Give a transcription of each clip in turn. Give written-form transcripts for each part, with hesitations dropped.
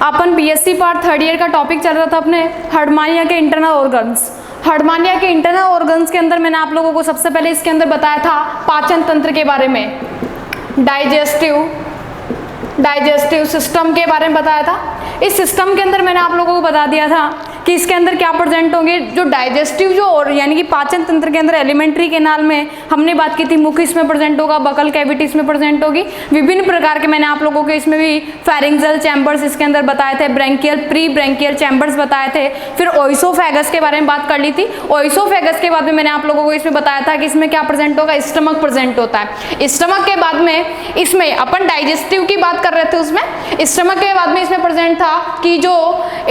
अपन BSc part third year का topic चल रहा था अपने हर्डमानिया के इंटरनल ऑर्गन्स। हर्डमानिया के इंटरनल ऑर्गन्स के अंदर मैंने आप लोगों को सबसे पहले इसके अंदर बताया था पाचन तंत्र के बारे में, डाइजेस्टिव सिस्टम के बारे में बताया था। इस सिस्टम के अंदर मैंने आप लोगों को बता दिया था कि इसके अंदर क्या प्रेजेंट होंगे, जो डाइजेस्टिव जो और यानी कि पाचन तंत्र के अंदर एलिमेंट्री कैनाल में हमने बात की थी, मुख इसमें प्रेजेंट होगा, बकल कैविटी इसमें प्रेजेंट होगी, विभिन्न प्रकार के मैंने आप लोगों को इसमें भी फेरिंजियल चैम्बर्स इसके अंदर बताए थे, ब्रैंकियल प्री ब्रैंकियल चैम्बर्स बताए थे। फिर ओइसोफेगस के बारे में बात कर ली थी। ओइसोफेगस के बाद में मैंने आप लोगों को इसमें बताया था कि इसमें क्या प्रेजेंट होगा, स्टमक प्रेजेंट होता है। स्टमक के बाद में इसमें अपन डाइजेस्टिव की बात कर रहे थे, उसमें स्टमक के बाद में इसमें प्रेजेंट था कि जो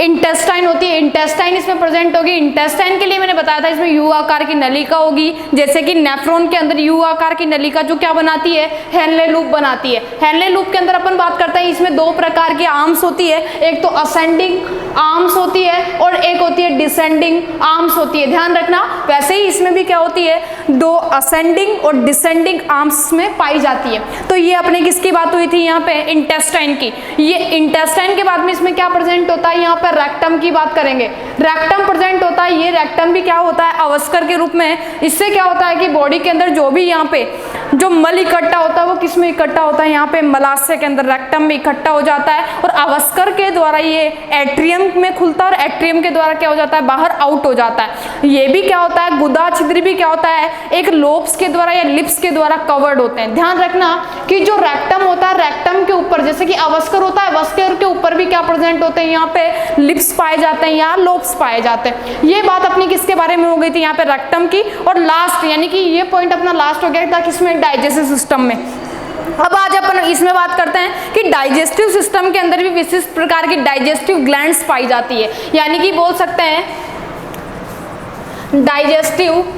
इंटेस्टाइन होती है, इंटेस्टाइन इसमें प्रेजेंट होगी। इंटेस्टाइन के लिए मैंने बताया था इसमें यू आकार की नलिका होगी, जैसे कि नेफ्रॉन के अंदर यू आकार की नलिका जो क्या बनाती है, हेनले लूप बनाती है। हेनले लूप के अंदर अपन बात करते हैं इसमें दो प्रकार की आर्म्स होती है, एक तो असेंडिंग आर्म्स होती है और एक होती है डिसेंडिंग आर्म्स होती है, ध्यान रखना। वैसे ही इसमें भी क्या होती है, दो असेंडिंग और डिसेंडिंग आर्म्स में पाई जाती है। तो ये अपने किसकी बात हुई थी यहाँ पे, इंटेस्टाइन की। ये इंटेस्टाइन के बाद में इसमें क्या प्रेजेंट होता है, यहाँ पे रेक्टम की बात करेंगे। रेक्टम प्रेजेंट होता है, ये रेक्टम भी क्या होता है, अवस्कर के रूप में। इससे क्या होता है कि बॉडी के अंदर जो भी यहाँ पे जो मल इकट्ठा होता है वो किस में इकट्ठा होता है, यहाँ पे मलाशय के अंदर रेक्टम में इकट्ठा हो जाता है और अवस्कर के द्वारा ये एट्रियम में खुलता है और एट्रियम के द्वारा क्या हो जाता है, बाहर आउट हो जाता है। ये भी क्या होता है, गुदा छिद्र भी क्या होता है, एक लोब्स के द्वारा या लिप्स के द्वारा कवर्ड होते हैं। ध्यान रखना कि जो रेक्टम होता है, रेक्टम के ऊपर जैसे कि अवस्कर होता है, अवस्कर के ऊपर भी क्या प्रेजेंट होते हैं, यहाँ पे लिप्स पाए जाते हैं या लोब्स पाए जाते हैं। ये बात अपनी किसके बारे में हो गई थी, यहाँ पे रेक्टम की। और लास्ट यानी कि ये पॉइंट अपना लास्ट हो गया था किसमें, डाइजेस्टिव सिस्टम में। अब आज अपन इसमें बात करते हैं कि डाइजेस्टिव सिस्टम के अंदर भी विशिष्ट प्रकार की डाइजेस्टिव ग्लैंड्स पाई जाती है, यानी कि बोल सकते हैं डाइजेस्टिव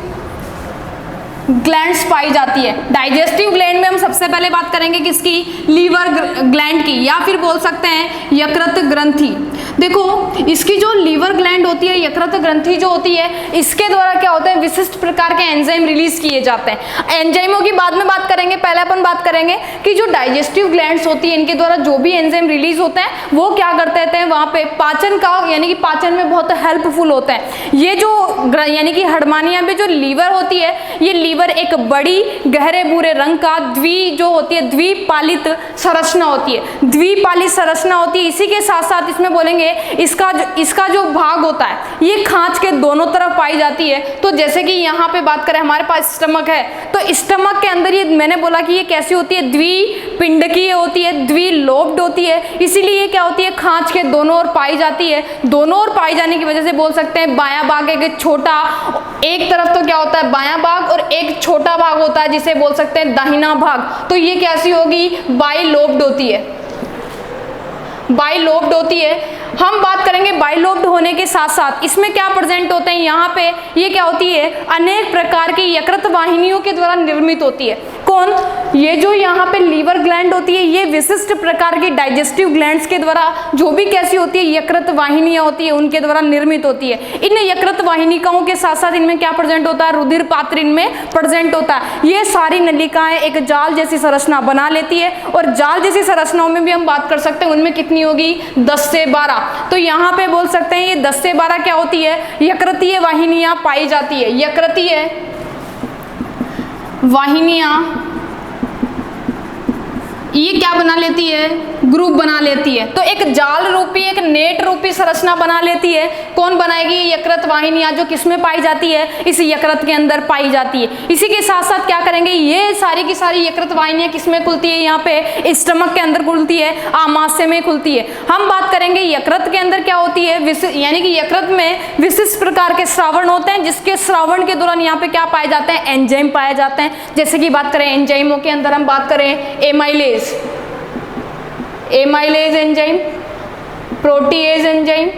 ग्लैंड्स पाई जाती है। डाइजेस्टिव ग्लैंड में हम सबसे पहले बात करेंगे किसकी, लीवर ग्लैंड की, या फिर बोल सकते हैं यकृत ग्रंथि। देखो इसकी जो लीवर ग्लैंड होती है, यकृत ग्रंथि जो होती है, इसके द्वारा क्या होता है, विशिष्ट प्रकार के एंजाइम रिलीज किए जाते हैं। एंजाइमों की बाद में बात करेंगे, पहले अपन बात करेंगे कि जो डाइजेस्टिव ग्लैंड्स होती है इनके द्वारा जो भी एंजाइम रिलीज होते हैं वो क्या करते हैं, वहाँ पे पाचन का यानी कि पाचन में बहुत हेल्पफुल होता है। ये जो यानी कि हर्डमानिया में जो लीवर होती है, ये लीवर एक बड़ी गहरे भूरे रंग का द्विपालित संरचना होती है, द्विपालित संरचना होती है। इसी के साथ साथ इसमें बोलेंगे इसका जो भाग होता है ये खांच के दोनों तरफ पाई जाती है। तो जैसे कि यहाँ पे बात करें हमारे पास स्टमक है, तो स्टमक के अंदर ये मैंने बोला कि ये कैसी होती है, द्विपिंडकीय होती है, द्विलोब्ड होती है। इसीलिए ये क्या होती है, खांच के दोनों ओर पाई जाती है। दोनों ओर पाई जाने की वजह से बोल सकते हैं बायां भाग एक छोटा, एक तरफ तो क्या होता है बायां भाग और एक छोटा भाग होता है जिसे बोल सकते हैं दाहिना भाग। तो ये कैसी होगी, बाइलोब्ड होती है, बाइलोब्ड होती है। हम बात करेंगे बाइलोब्ड होने के साथ साथ इसमें क्या प्रेजेंट होते हैं, यहाँ पे ये क्या होती है, अनेक प्रकार की यकृत वाहिनियों के द्वारा निर्मित होती है। कौन, ये जो यहाँ पे लीवर ग्लैंड होती है, ये विशिष्ट प्रकार की डाइजेस्टिव ग्लैंड्स के द्वारा जो भी कैसी होती है, यकृत वाहिनियां होती है उनके द्वारा निर्मित होती है। इन यकृत वाहिनिकाओं के साथ साथ इनमें क्या प्रेजेंट होता है, रुधिर पात्र इनमें प्रेजेंट होता है। ये सारी नलिकाएं एक जाल जैसी संरचना बना लेती है और जाल जैसी संरचनाओं में भी हम बात कर सकते हैं उनमें कितनी होगी, 10 से 12। तो यहाँ पे बोल सकते हैं ये 10 से 12 क्या होती है, यकृतीय वाहिनियां पाई जाती है। यकृतीय वाहिनियां ये क्या बना लेती है, ग्रुप बना लेती है। तो एक जाल रूपी, एक नेट रूपी संरचना बना लेती है। कौन बनाएगी, यकृत वाहिनियां जो किसमें पाई जाती है, इस यकृत के अंदर पाई जाती है। इसी के साथ साथ क्या करेंगे, ये सारी की सारी यकृत वाहिनियां किसमें खुलती है, यहाँ पे स्टमक के अंदर खुलती है, आमाशय में खुलती है। हम बात करेंगे यकृत के अंदर क्या होती है, यानी कि यकृत में विशिष्ट प्रकार के श्रावण होते हैं, जिसके श्रावण के दौरान यहाँ पे क्या पाए जाते हैं, एंजाइम पाए जाते हैं। जैसे कि बात करें एंजाइमों के अंदर हम बात करें एमाइलेज एंजाइम, प्रोटीएज एंजाइम।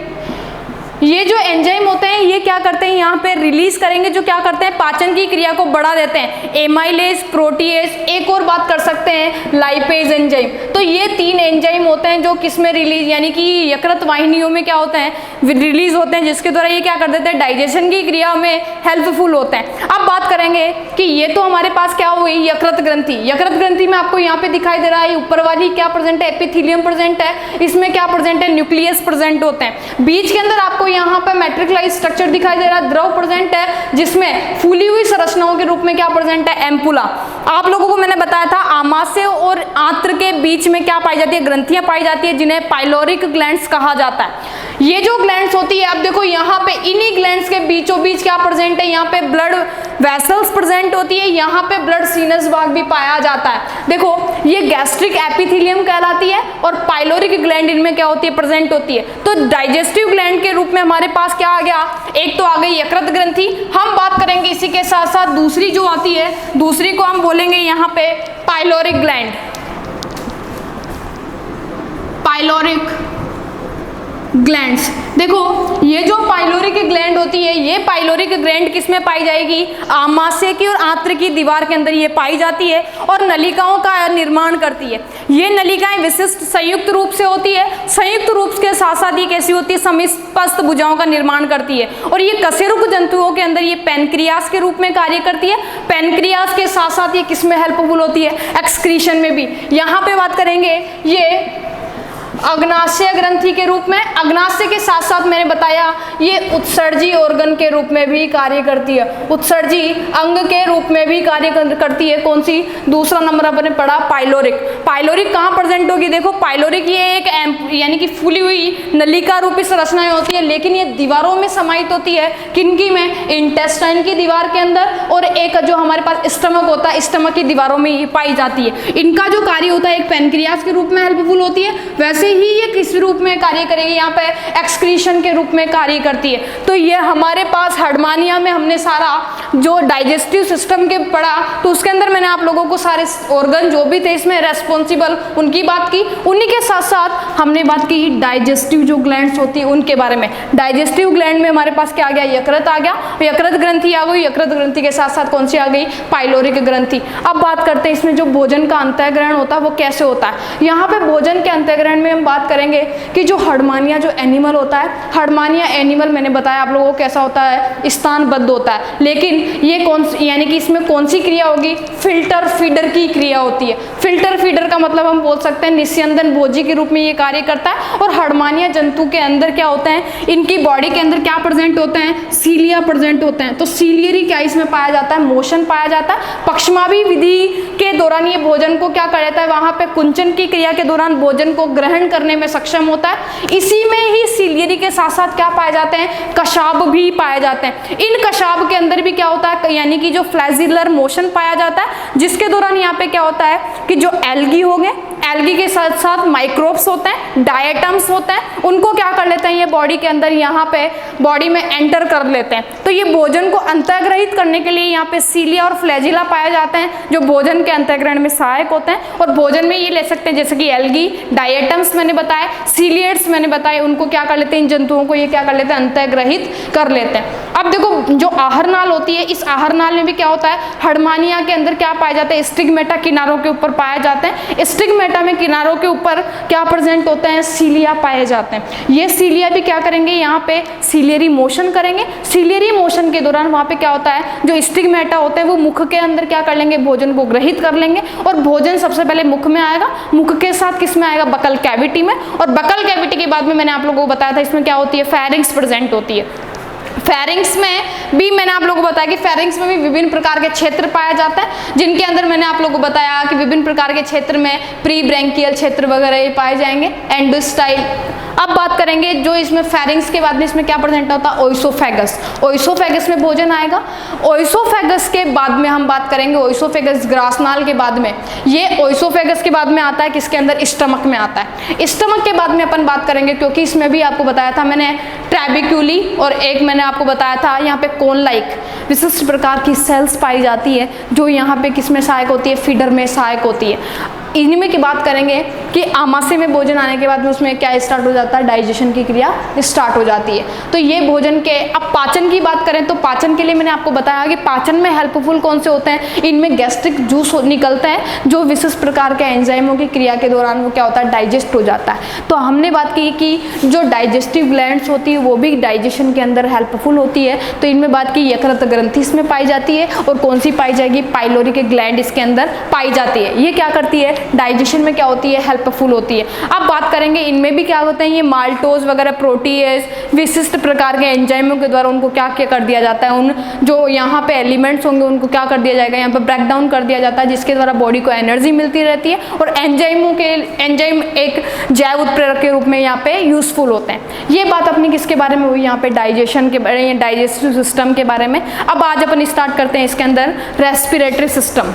ये जो एंजाइम होते हैं ये ये क्या करते हैं यहाँ पे रिलीज करेंगे, जो क्या करते हैं पाचन की क्रिया को बढ़ा देते हैं। एमाइलेज, प्रोटीएज, एक और बात कर सकते हैं लाइपेज एंजाइम। तो ये 3 एंजाइम होते हैं जो किसमें रिलीज यानी कि यकृत वाहिनियों में क्या होते हैं रिलीज होते हैं, जिसके द्वारा ये क्या कर देते हैं डाइजेशन की क्रिया में हेल्पफुल होते हैं। अब बात करेंगे कि ये तो हमारे पास क्या हुई यकृत ग्रंथि। यकृत ग्रंथि में आपको यहाँ पे दिखाई दे रहा है ऊपर वाली क्या प्रेजेंट है एपिथेलियम प्रेजेंट है, इसमें क्या प्रेजेंट है न्यूक्लियस प्रेजेंट होते हैं। बीच के अंदर आपको यहाँ पे मैट्रिक्लाइज स्ट्रक्चर दिखाई दे रहा है, द्रव प्रेजेंट है जिसमें फूली हुई संरचनाओं के रूप में क्या प्रेजेंट है एम्पुला। आप लोगों को मैंने बताया था आमाशय और आंत्र के बीच में क्या पाई जाती है ग्रंथियां पाई जाती है जिन्हें पाइलोरिक ग्लैंड्स कहा जाता है। ये जो ग्लैंड्स होती है अब देखो यहाँ पे इन्हीं ग्लैंड्स के बीचों बीच क्या प्रेजेंट है यहाँ पे ब्लड वेसल्स प्रेजेंट होती है, यहाँ पे ब्लड सीनस भाग भी पाया जाता है। देखो ये गैस्ट्रिक एपिथेलियम कहलाती है और पाइलोरिक ग्लैंड इनमें क्या होती है प्रेजेंट होती है। तो डाइजेस्टिव ग्लैंड के रूप में हमारे पास क्या आ गया, एक तो आ गई यकृत ग्रंथि। हम बात करेंगे इसी के साथ साथ दूसरी जो आती है, दूसरी को हम बोलेंगे यहाँ पे पाइलोरिक ग्लैंड। पाइलोरिक ग्लैंड्स, देखो ये जो पाइलोरिक ग्लैंड होती है ये पाइलोरिक ग्लैंड किसमें पाई जाएगी आमाशय की और आंत्र की दीवार के अंदर ये पाई जाती है और नलिकाओं का निर्माण करती है। ये नलिकाएं विशिष्ट संयुक्त रूप से होती है, संयुक्त रूप के साथ साथ ये कैसी होती है समिष्पस्थ भुजाओं का निर्माण करती है और ये कशेरुक जंतुओं के अंदर ये पैनक्रियास के रूप में कार्य करती है। पैनक्रियास के साथ साथ ये किसमें हेल्पफुल होती है एक्सक्रीशन में भी। यहाँ पे बात करेंगे ये अग्नाशय ग्रंथि के रूप में, अग्नाशय के साथ साथ मैंने बताया ये उत्सर्जी ऑर्गन के रूप में भी कार्य करती है, उत्सर्जी अंग के रूप में भी कार्य करती है। कौन सी दूसरा नंबर अपने पढ़ा पाइलोरिक। पाइलोरिक कहाँ प्रेजेंट होगी, देखो पाइलोरिक ये एक यानी कि फूली हुई नलिका रूपी संरचनाएं होती है लेकिन ये दीवारों में समाहित होती है। किनकी में इंटेस्टाइन की दीवार के अंदर और एक जो हमारे पास स्टमक होता है स्टमक की दीवारों में ये पाई जाती है। इनका जो कार्य होता है एक पैनक्रियास के रूप में हेल्पफुल होती है, वैसे ही ये किस रूप में कार्य करेगी यहाँ पे एक्सक्रीशन के रूप में कार्य करती है। तो ये हमारे पास हर्डमानिया में हमने सारा जो डाइजेस्टिव सिस्टम के पढ़ा तो उसके अंदर मैंने आप लोगों को सारे ऑर्गन जो भी थे इसमें रेस्पॉन्सिबल उनकी बात की, उन्हीं के साथ साथ हमने बात की डाइजेस्टिव जो ग्लैंड्स होती है उनके बारे में। डाइजेस्टिव ग्लैंड में हमारे पास क्या आ गया यकृत आ गया, यकृत ग्रंथि आ गई, यकृत ग्रंथि के साथ साथ कौन सी आ गई पाइलोरिक ग्रंथि। अब बात करते हैं इसमें जो भोजन का अंतःग्रहण होता है वो कैसे होता है। यहाँ पे भोजन के अंतःग्रहण में हम बात करेंगे कि जो हर्डमानिया जो एनिमल होता है, हर्डमानिया एनिमल मैंने बताया आप लोगों को कैसा होता है स्थानबद्ध होता है, लेकिन ये कौन यानी कि इसमें कौन सी क्रिया होगी फिल्टर फीडर की क्रिया होती है। फिल्टर फीडर का मतलब हम बोल सकते हैं निस्यंदन भोजी के रूप में ये कार्य करता है। और हर्डमानिया जंतु के अंदर क्या होता है इनकी बॉडी के अंदर क्या प्रेजेंट होते हैं सीलिया प्रेजेंट होते हैं। तो सीलियरी क्या इसमें पाया जाता है मोशन पाया जाता है। पक्षमावी विधि के दौरान ये भोजन को क्या कर लेता है वहां पे कुंचन की क्रिया के दौरान भोजन को ग्रहण करने में सक्षम होता है। इसी में ही सीलियरी के साथ साथ क्या पाए जाते हैं कशाब भी पाए जाते हैं। इन कशाब के अंदर भी क्या होता है यानी कि जो फ्लैजिलर मोशन पाया जाता है जिसके दौरान यहाँ पे क्या होता है कि जो एल्गी हो गए एल्गी के साथ साथ माइक्रोब्स होते हैं डायटम्स होते हैं उनको क्या कर लेते हैं ये बॉडी के अंदर यहाँ पे बॉडी में एंटर कर लेते हैं। तो ये भोजन को अंतःग्रहित करने के लिए यहाँ पे सीलिया और फ्लैजिला पाए जाते हैं जो भोजन के अंतःग्रहण में सहायक होते हैं। और भोजन में ये ले सकते हैं जैसे कि एल्गी डायटम्स मैंने बताया, सीलिएट्स मैंने बताया, उनको क्या कर लेते हैं इन जंतुओं को ये क्या कर लेते हैं अंतःग्रहित कर लेते हैं। अब देखो जो आहार नाल होती है इस आहार नाल में भी क्या होता है हर्डमानिया के अंदर क्या पाया जाता है स्टिग्मेटा किनारों के ऊपर पाए जाते हैं। स्टिग्मेटा में किनारों के ऊपर क्या प्रेजेंट होते हैं सीलिया पाए जाते हैं। ये सीलिया भी क्या करेंगे यहाँ पे सीलियरी मोशन करेंगे। सीलियरी मोशन के दौरान वहाँ पे क्या होता है जो स्टिग्मेटा होते हैं वो मुख के अंदर क्या कर लेंगे भोजन को ग्रहित कर लेंगे और भोजन सबसे पहले मुख में आएगा, मुख के साथ किस में आएगा बकल कैविटी में। और बकल कैविटी के बाद में मैंने आप लोगों को बताया था इसमें क्या होती है फेरिंग्स प्रेजेंट होती है। फेरिंग्स में भी मैंने आप लोगों को बताया कि फेरिंग्स में भी विभिन्न प्रकार के क्षेत्र पाया जाता है जिनके अंदर मैंने आप लोगों को बताया कि विभिन्न प्रकार के क्षेत्र में प्री ब्रैंकियल क्षेत्र वगैरह ये पाए जाएंगे एंडोस्टाइल। अब बात करेंगे जो इसमें फेरिंग्स के बाद में इसमें क्या प्रेजेंट होता है ओइसोफेगस। ओइसोफेगस में भोजन आएगा। ओइसोफेगस के बाद में हम बात करेंगे ओइसोफेगस ग्रासनाल के बाद में ये ओइसोफेगस के बाद में आता है किसके अंदर स्टमक में आता है। स्टमक के बाद में अपन बात करेंगे क्योंकि इसमें भी आपको बताया था मैंने ट्रैबिक्यूली और एक मैंने आपको बताया था यहाँ पे कोन लाइक विशिष्ट प्रकार की सेल्स पाई जाती है जो यहाँ पे किसमें सहायक होती है फीडर में सहायक होती है। इनमें की बात करेंगे कि आमाशय में भोजन आने के बाद उसमें क्या स्टार्ट हो जाता है, डाइजेशन की क्रिया स्टार्ट हो जाती है। तो ये भोजन के, अब पाचन की बात करें तो पाचन के लिए मैंने आपको बताया कि पाचन में हेल्पफुल कौन से होते हैं, इनमें गैस्ट्रिक जूस निकलते हैं जो विशिष्ट प्रकार के एंजाइमों की क्रिया के दौरान वो क्या होता है, डाइजेस्ट हो जाता है। तो हमने बात की कि जो डाइजेस्टिव ग्लैंड्स होती है वो भी डाइजेशन के अंदर हेल्पफुल होती है। तो इनमें बात की यकृत ग्रंथि इसमें पाई जाती है, और कौन सी पाई जाएगी, पाइलोरिक ग्लैंड इसके अंदर पाई जाती है। ये क्या करती है, डाइजेशन में क्या होती है, हेल्पफुल होती है। अब बात करेंगे इनमें भी क्या होते हैं, ये माल्टोज वगैरह प्रोटीएज विशिष्ट प्रकार के एंजाइमों के द्वारा उनको क्या क्या कर दिया जाता है, उन जो यहाँ पे एलिमेंट्स होंगे उनको क्या कर दिया जाएगा, यहाँ पे ब्रेक डाउन कर दिया जाता है, जिसके द्वारा बॉडी को एनर्जी मिलती रहती है। और एंजाइम एक जैव उत्प्रेरक के रूप में यहाँ पे यूजफुल होते हैं। ये बात अपनी किसके बारे में हुई, यहाँ पे डाइजेशन के बारे में, डाइजेस्टिव सिस्टम के बारे में। अब आज अपन स्टार्ट करते हैं इसके अंदर रेस्पिरेटरी सिस्टम।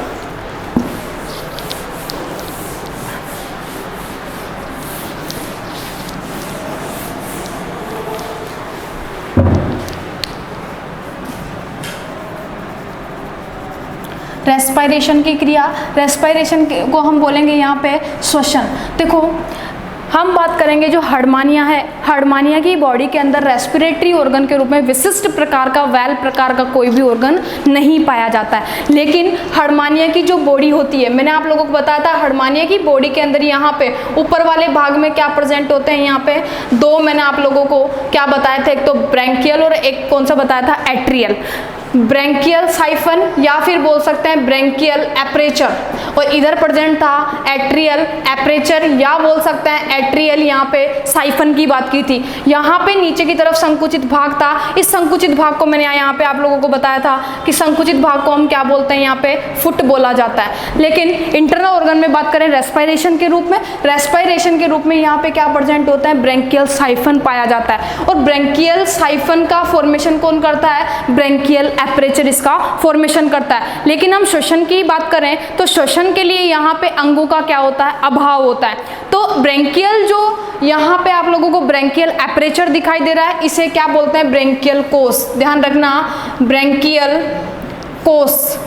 रेस्पिरेशन की क्रिया, रेस्पिरेशन को हम बोलेंगे यहाँ पे श्वसन। देखो हम बात करेंगे जो हर्डमानिया है, हर्डमानिया की बॉडी के अंदर रेस्पिरेटरी ऑर्गन के रूप में विशिष्ट प्रकार का वेल प्रकार का कोई भी ऑर्गन नहीं पाया जाता है। लेकिन हर्डमानिया की जो बॉडी होती है, मैंने आप लोगों को बताया था हर्डमानिया की बॉडी के अंदर यहाँ पे ऊपर वाले भाग में क्या प्रेजेंट होते हैं, यहाँ पे दो मैंने आप लोगों को क्या बताया था, एक तो ब्रैंकियल और एक कौन सा बताया था, एट्रियल। ब्रैंकियल साइफन या फिर बोल सकते हैं ब्रैंकियल एपरेचर, और इधर प्रेजेंट था एट्रियल एपरेचर या बोल सकते हैं एट्रियल, यहाँ पे साइफन की बात की थी। यहाँ पे नीचे की तरफ संकुचित भाग था, इस संकुचित भाग को मैंने यहाँ पे आप लोगों को बताया था कि संकुचित भाग को हम क्या बोलते हैं, यहाँ पे फुट बोला जाता है। लेकिन इंटरनल ऑर्गन में बात करें रेस्पिरेशन के रूप में, रेस्पिरेशन के रूप में यहाँ पे क्या प्रेजेंट होता है, ब्रैंकियल साइफन पाया जाता है। और ब्रैंकियल साइफन का फॉर्मेशन कौन करता है, ब्रैंकियल एपरेचर इसका फॉर्मेशन करता है। लेकिन हम श्वसन की बात करें तो श्वसन के लिए यहाँ पे अंगों का क्या होता है, अभाव होता है। तो ब्रैंकियल जो यहाँ पे आप लोगों को ब्रैंकियल एपरेचर दिखाई दे रहा है, इसे क्या बोलते हैं, ब्रैंकियल कोश। ध्यान रखना, ब्रैंकियल कोश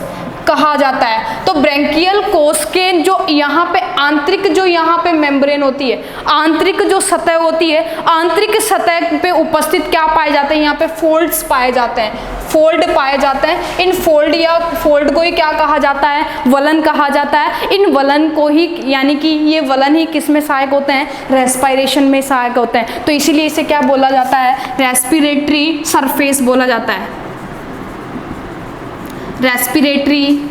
कहा जाता है। तो ब्रैंकियल कोश के जो यहाँ पे आंतरिक जो यहाँ पे मेम्ब्रेन होती है, आंतरिक जो सतह होती है, आंतरिक सतह पे उपस्थित क्या पाए जाते हैं, यहाँ पे फोल्ड्स पाए जाते हैं, फोल्ड पाए जाते हैं। इन फोल्ड या फोल्ड को ही क्या कहा जाता है, वलन कहा जाता है। इन वलन को ही, यानी कि ये वलन ही किस में सहायक होते हैं, रेस्पिरेशन में सहायक होते हैं। तो इसीलिए इसे क्या बोला जाता है, रेस्पिरेटरी सरफेस बोला जाता है, रेस्पिरेटरी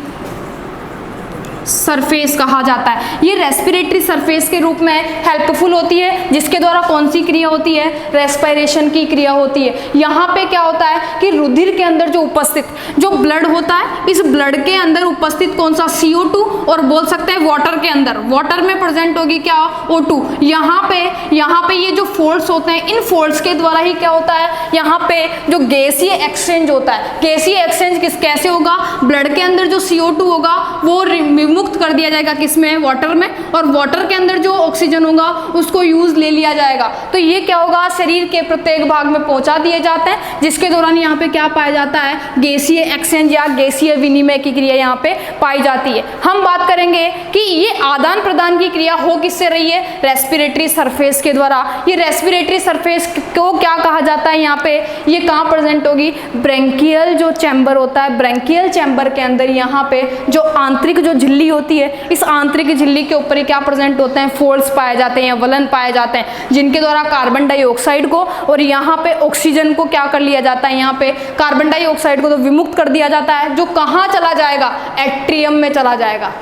सरफेस कहा जाता है। ये रेस्पिरेटरी सरफेस के रूप में हेल्पफुल होती है, जिसके द्वारा कौन सी क्रिया होती है, रेस्पिरेशन की क्रिया होती है। यहाँ पे क्या होता है कि रुधिर के अंदर जो उपस्थित जो ब्लड होता है, इस ब्लड के अंदर उपस्थित कौन सा, CO2, और बोल सकते हैं वाटर के अंदर, वाटर में प्रेजेंट होगी क्या, O2। यहाँ पे ये जो फोल्ड्स होते हैं, इन फोल्ड्स के द्वारा ही क्या होता है, यहाँ पे जो गैसीय एक्सचेंज होता है, गैसीय एक्सचेंज कैसे होगा, ब्लड के अंदर जो CO2 होगा वो मुक्त कर दिया जाएगा किसमें, वाटर में, और वाटर के अंदर जो ऑक्सीजन होगा उसको यूज ले लिया जाएगा। तो ये क्या होगा, शरीर के प्रत्येक भाग में पहुंचा दिए जाते हैं, जिसके दौरान यहाँ पे क्या पाया जाता है, गैसीय एक्सचेंज या गैसीय विनिमय की क्रिया यहाँ पे पाई जाती है। हम बात करेंगे कि ये आदान प्रदान की क्रिया हो किससे रही है, रेस्पिरेटरी सरफेस के द्वारा। ये रेस्पिरेटरी सरफेस को क्या कहा जाता है, यहाँ पे ये कहाँ प्रेजेंट होगी, ब्रैंकियल जो चैम्बर होता है, ब्रैंकियल चैम्बर के अंदर यहाँ पे जो आंतरिक जो झिल्ली होती है, इस आंतरिक झिल्ली के ऊपर ही क्या प्रेजेंट होते हैं, फोल्ड्स पाए जाते हैं या वलन पाए जाते हैं, जिनके द्वारा कार्बन डाइऑक्साइड को और यहाँ पे ऑक्सीजन को क्या कर लिया जाता है, यहाँ पे कार्बन डाइऑक्साइड को तो विमुक्त कर दिया जाता है, जो कहाँ चला जाएगा, एट्रियम में चला जाएगा,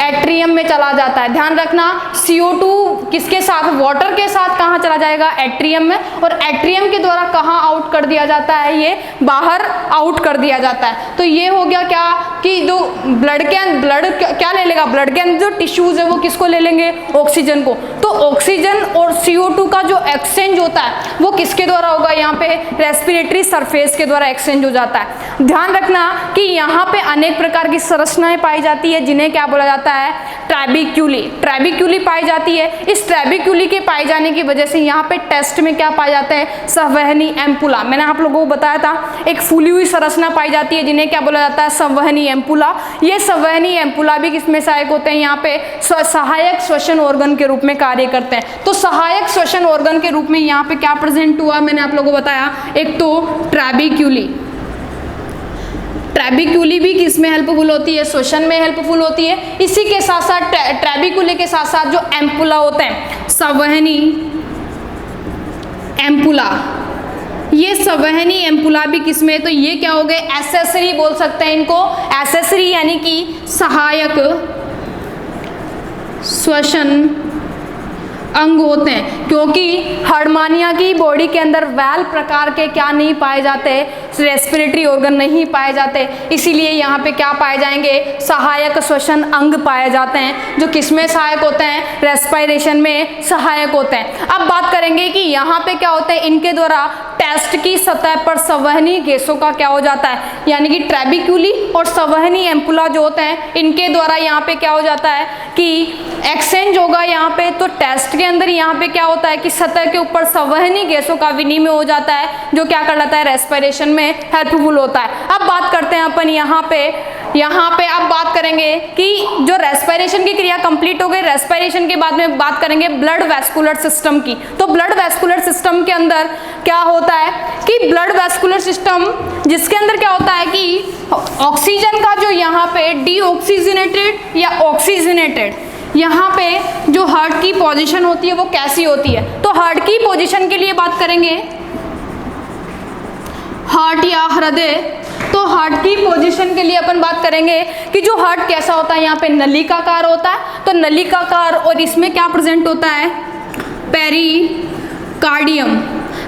एट्रियम में चला जाता है। ध्यान रखना, CO2 किसके साथ, वाटर के साथ कहाँ चला जाएगा, एट्रियम में, और एट्रियम के द्वारा कहाँ आउट कर दिया जाता है, ये बाहर आउट कर दिया जाता है। तो ये हो गया क्या कि जो ब्लड क्या ले लेगा, ब्लड के अंदर जो टिश्यूज है वो किसको ले लेंगे, ऑक्सीजन को। तो ऑक्सीजन और CO2 का जो एक्सचेंज होता है वो किसके द्वारा होगा, यहाँ पे रेस्पिरेटरी सरफेस के द्वारा एक्सचेंज हो जाता है। ध्यान रखना कि यहाँ पे अनेक प्रकार की संरचनाएं पाई जाती है, जिन्हें क्या बोला जाता है, जाता है ट्रैबिक्यूली। ट्रैबिक्यूली पाई जाती है। इस ट्रैबिक्यूली के पाए जाने की वजह से यहाँ पे टेस्ट में क्या पाया जाता है, संवहनी एम्पुला। मैंने आप लोगों को बताया था एक फूली हुई संरचना पाई जाती है जिन्हें क्या बोला जाता है, संवहनी एम्पुला। ये संवहनी एम्पुला भी किसमें सहायक होते हैं, यहाँ पे सहायक श्वसन ऑर्गन के रूप में कार्य करते हैं। तो सहायक श्वसन ऑर्गन के रूप में यहाँ पे क्या प्रेजेंट हुआ, मैंने आप लोगों को बताया, एक तो ट्रैबिक्यूली। ट्रैबिक्यूली भी किस में हेल्पफुल होती है, श्वसन में हेल्पफुल होती है। इसी के साथ साथ ट्रैबिक्यूली के साथ साथ जो एम्पुला होते हैं, संवहनी एम्पुला, ये संवहनी एम्पुला भी किसमें, तो ये क्या हो गए, एसेसरी बोल सकते हैं इनको। एसेसरी यानी कि सहायक श्वसन अंग होते हैं, क्योंकि हर्डमानिया की बॉडी के अंदर वैल प्रकार के क्या नहीं पाए जाते, रेस्पिरेटरी ऑर्गन नहीं पाए जाते, इसीलिए यहाँ पे क्या पाए जाएंगे, सहायक श्वसन अंग पाए जाते हैं जो किसमें सहायक होते हैं, रेस्पिरेशन में सहायक होते हैं। अब बात करेंगे कि यहाँ पे क्या होता है, इनके द्वारा टेस्ट की सतह पर संवहनी गैसों का क्या हो जाता है, यानी कि ट्रैबिक्यूली और संवहनी एम्पुला जो होते हैं इनके द्वारा यहाँ पे क्या हो जाता है कि एक्सचेंज होगा यहाँ पे। तो टेस्ट के अंदर यहाँ पे क्या होता है कि सतह के ऊपर संवहनी गैसों का विनिमय हो जाता है जो क्या कर जाता है, रेस्पिरेशन में हेल्पफुल होता है। अब बात करते हैं अपन यहाँ पे अब बात करेंगे कि जो रेस्पिरेशन की क्रिया कंप्लीट हो गई, रेस्पिरेशन के बाद में बात करेंगे ब्लड वेस्कुलर सिस्टम की। तो ब्लड वेस्कुलर सिस्टम के अंदर क्या होता है कि ब्लड वेस्कुलर सिस्टम जिसके अंदर क्या होता है कि ऑक्सीजन का जो यहाँ पे डीऑक्सीजनेटेड या ऑक्सीजनेटेड, यहाँ पे जो हार्ट की पोजीशन होती है वो कैसी होती है। तो हार्ट की पोजीशन के लिए बात करेंगे, हार्ट या हृदय, तो हार्ट की पोजीशन के लिए अपन बात करेंगे कि जो हार्ट कैसा होता है, यहाँ पे नलिकाकार होता है। तो नलिकाकार, और इसमें क्या प्रेजेंट होता है, पेरिकार्डियम।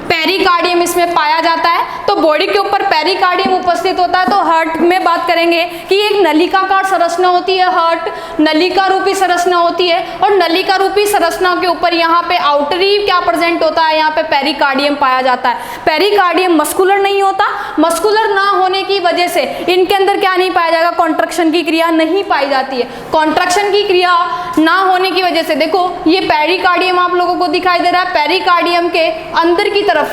पेरिकार्डियम इसमें पाया जाता है। तो बॉडी के ऊपर पेरिकार्डियम उपस्थित होता है। तो हार्ट में बात करेंगे कि एक नलिकाकार संरचना होती है, हार्ट नलिका रूपी संरचना होती है, और नलिका रूपी संरचना के ऊपर यहाँ पे आउटरी क्या प्रेजेंट होता है, यहाँ पे पेरिकार्डियम पाया जाता है। पेरिकार्डियम मस्कुलर नहीं होता, मस्कुलर ना होने की वजह से इनके अंदर क्या नहीं पाया जाएगा, कॉन्ट्रैक्शन की क्रिया नहीं पाई जाती है। कॉन्ट्रैक्शन की क्रिया ना होने की वजह से देखो ये पेरिकार्डियम आप लोगों को दिखाई दे रहा है, पेरिकार्डियम के अंदर की तरफ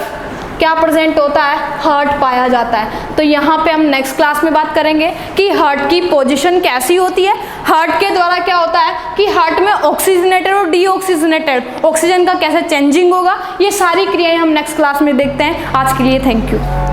क्या प्रेजेंट होता है, हार्ट पाया जाता है। तो यहाँ पे हम नेक्स्ट क्लास में बात करेंगे कि हार्ट की पोजीशन कैसी होती है, हार्ट के द्वारा क्या होता है कि हार्ट में ऑक्सीजनेटेड और डीऑक्सीजनेटेड ऑक्सीजन का कैसे चेंजिंग होगा, ये सारी क्रियाएं हम नेक्स्ट क्लास में देखते हैं। आज के लिए थैंक यू।